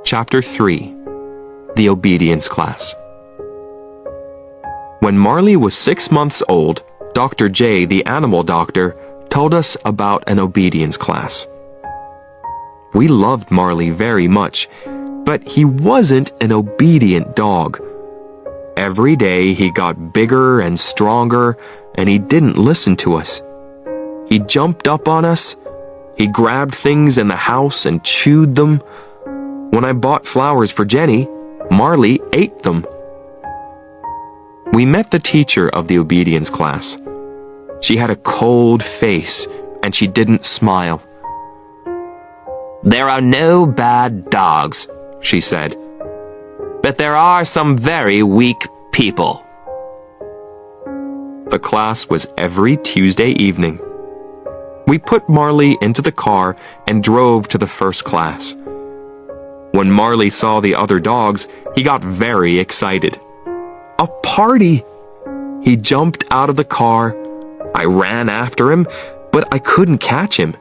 Chapter 3 The Obedience Class. When Marley was 6 months old, Dr. J, the animal doctor, told us about an obedience class. We loved Marley very much, but he wasn't an obedient dog. Every day he got bigger and stronger, and he didn't listen to us. He jumped up on us. He grabbed things in the house and chewed them. When I bought flowers for Jenny, Marley ate them. We met the teacher of the obedience class. She had a cold face, and she didn't smile. "There are no bad dogs," she said. "But there are some very weak people." The class was every Tuesday evening. We put Marley into the car and drove to the first class. When Marley saw the other dogs, he got very excited. A party! He jumped out of the car. I ran after him, but I couldn't catch him.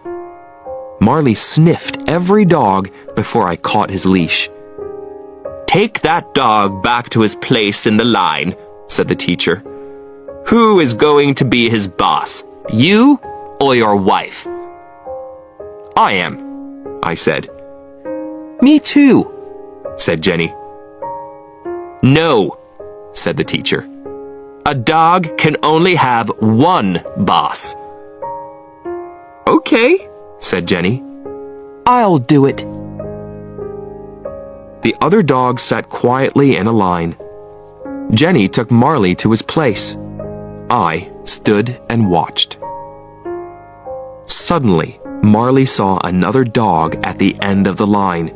Marley sniffed every dog before I caught his leash. "Take that dog back to his place in the line," said the teacher. "Who is going to be his boss, you or your wife?" "I am," I said. "Me too," said Jenny. "No," said the teacher. "A dog can only have one boss." "Okay," said Jenny. "I'll do it." The other dogs sat quietly in a line. Jenny took Marley to his place. I stood and watched. Suddenly, Marley saw another dog at the end of the line.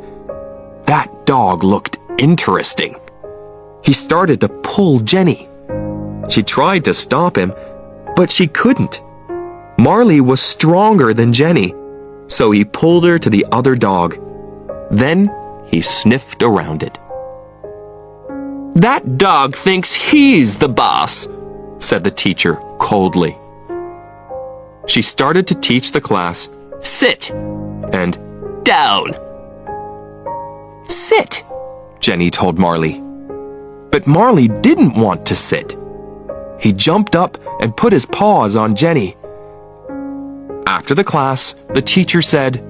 That dog looked interesting. He started to pull Jenny. She tried to stop him, but she couldn't. Marley was stronger than Jenny, so he pulled her to the other dog. Then he sniffed around it. "That dog thinks he's the boss," said the teacher coldly. She started to teach the class, "Sit," and "Down." "Sit," Jenny told Marley. But Marley didn't want to sit. He jumped up and put his paws on Jenny. After the class, the teacher said,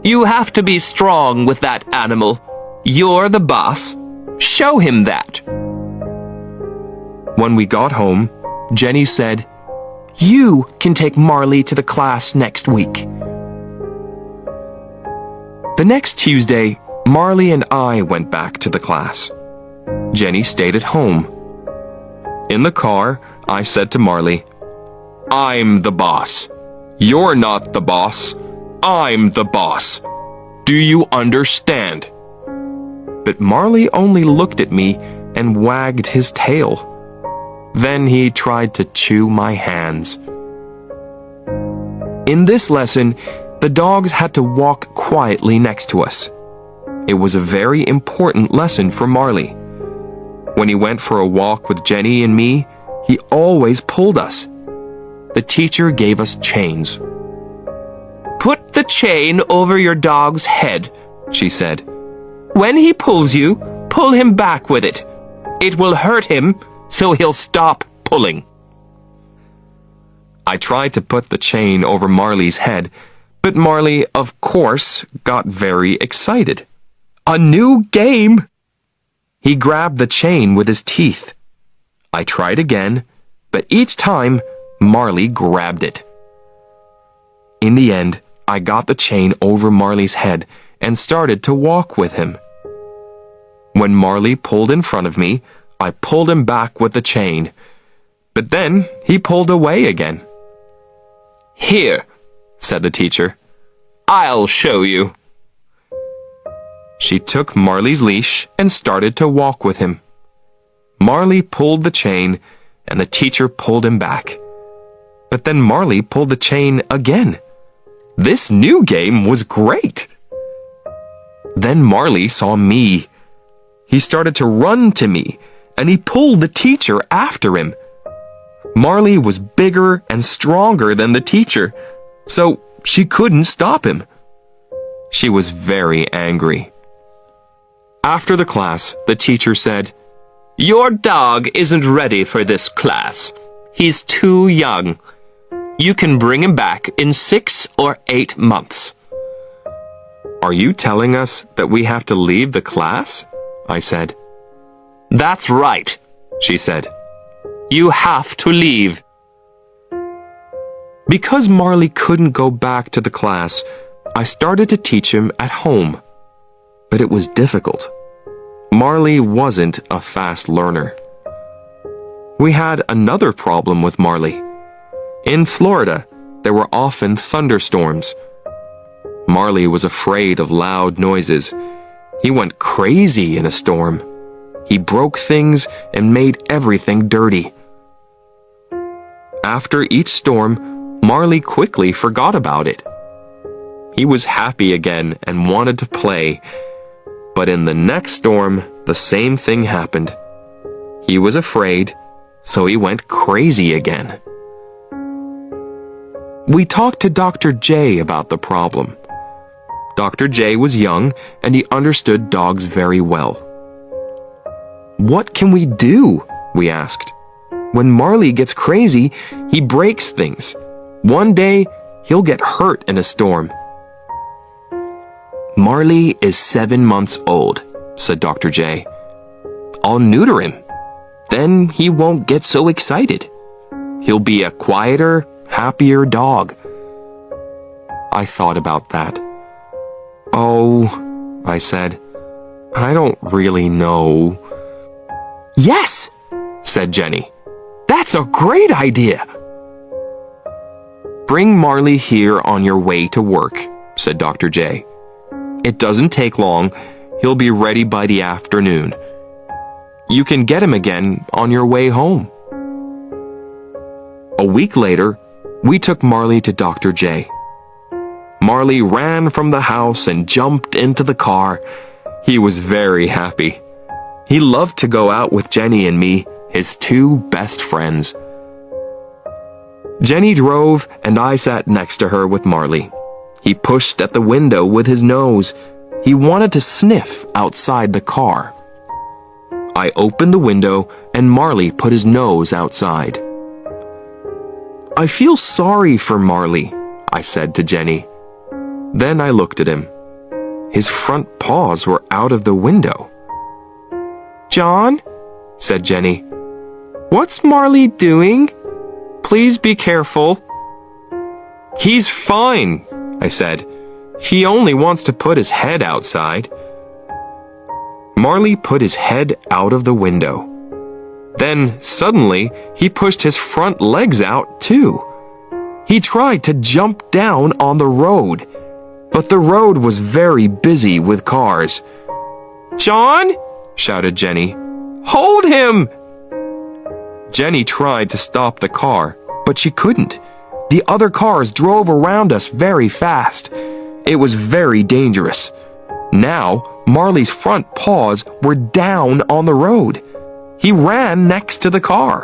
"You have to be strong with that animal. You're the boss. Show him that." When we got home, Jenny said, "You can take Marley to the class next week." The next Tuesday, Marley and I went back to the class. Jenny stayed at home. In the car, I said to Marley, "I'm the boss. You're not the boss. I'm the boss. Do you understand?" But Marley only looked at me and wagged his tail. Then he tried to chew my hands. In this lesson, the dogs had to walk quietly next to us. It was a very important lesson for Marley. When he went for a walk with Jenny and me, he always pulled us. The teacher gave us chains. "Put the chain over your dog's head," she said. "When he pulls you, pull him back with it. It will hurt him, so he'll stop pulling." I tried to put the chain over Marley's head, but Marley, of course, got very excited. A new game! He grabbed the chain with his teeth. I tried again, but each time, Marley grabbed it. In the end, I got the chain over Marley's head and started to walk with him. When Marley pulled in front of me, I pulled him back with the chain. But then he pulled away again. "Here," said the teacher. "I'll show you." She took Marley's leash and started to walk with him. Marley pulled the chain, and the teacher pulled him back. But then Marley pulled the chain again. This new game was great. Then Marley saw me. He started to run to me, and he pulled the teacher after him. Marley was bigger and stronger than the teacher, so she couldn't stop him. She was very angry. After the class, the teacher said, "Your dog isn't ready for this class. He's too young. You can bring him back in 6 or 8 months." "Are you telling us that we have to leave the class?" I said. "That's right," she said. "You have to leave." Because Marley couldn't go back to the class, I started to teach him at home. But it was difficult. Marley wasn't a fast learner. We had another problem with Marley. In Florida, there were often thunderstorms. Marley was afraid of loud noises. He went crazy in a storm. He broke things and made everything dirty. After each storm, Marley quickly forgot about it. He was happy again and wanted to play. But in the next storm, the same thing happened. He was afraid, so he went crazy again. We talked to Dr. J about the problem. Dr. J was young and he understood dogs very well. "What can we do?" we asked. "When Marley gets crazy, he breaks things. One day, he'll get hurt in a storm." "Marley is 7 months old," said Dr. J. "I'll neuter him. Then he won't get so excited. He'll be a quieter, happier dog." I thought about that. "Oh," I said, "I don't really know." "Yes," said Jenny. "That's a great idea." "Bring Marley here on your way to work," said Dr. J. "It doesn't take long. He'll be ready by the afternoon. You can get him again on your way home." A week later, we took Marley to Dr. J. Marley ran from the house and jumped into the car. He was very happy. He loved to go out with Jenny and me, his 2 best friends. Jenny drove and I sat next to her with Marley. He pushed at the window with his nose. He wanted to sniff outside the car. I opened the window and Marley put his nose outside. "I feel sorry for Marley," I said to Jenny. Then I looked at him. His front paws were out of the window. "John," said Jenny, "what's Marley doing? Please be careful." "He's fine," I said. "He only wants to put his head outside." Marley put his head out of the window. Then, suddenly, he pushed his front legs out, too. He tried to jump down on the road, but the road was very busy with cars. "John!" shouted Jenny. "Hold him!" Jenny tried to stop the car, but she couldn't. The other cars drove around us very fast. It was very dangerous. Now, Marley's front paws were down on the road. He ran next to the car.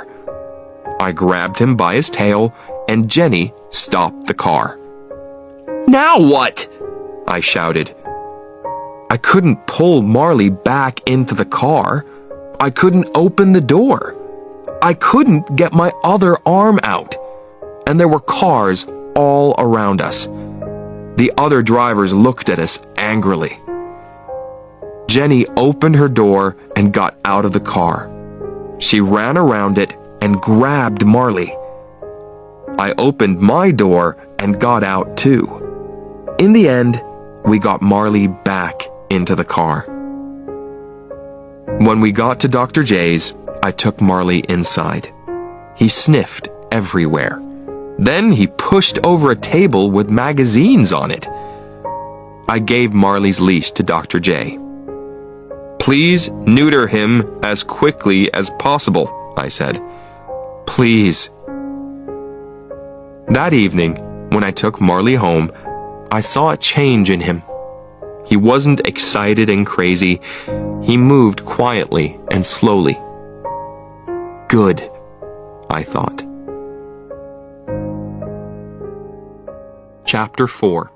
I grabbed him by his tail, and Jenny stopped the car. "Now what?" I shouted. I couldn't pull Marley back into the car. I couldn't open the door. I couldn't get my other arm out. And there were cars all around us. The other drivers looked at us angrily. Jenny opened her door and got out of the car. She ran around it and grabbed Marley. I opened my door and got out too. In the end, we got Marley back into the car. When we got to Dr. J's, I took Marley inside. He sniffed everywhere. Then he pushed over a table with magazines on it. I gave Marley's leash to Dr. J. "Please neuter him as quickly as possible," I said. "Please." That evening, when I took Marley home, I saw a change in him. He wasn't excited and crazy. He moved quietly and slowly. Good, I thought. Chapter 4.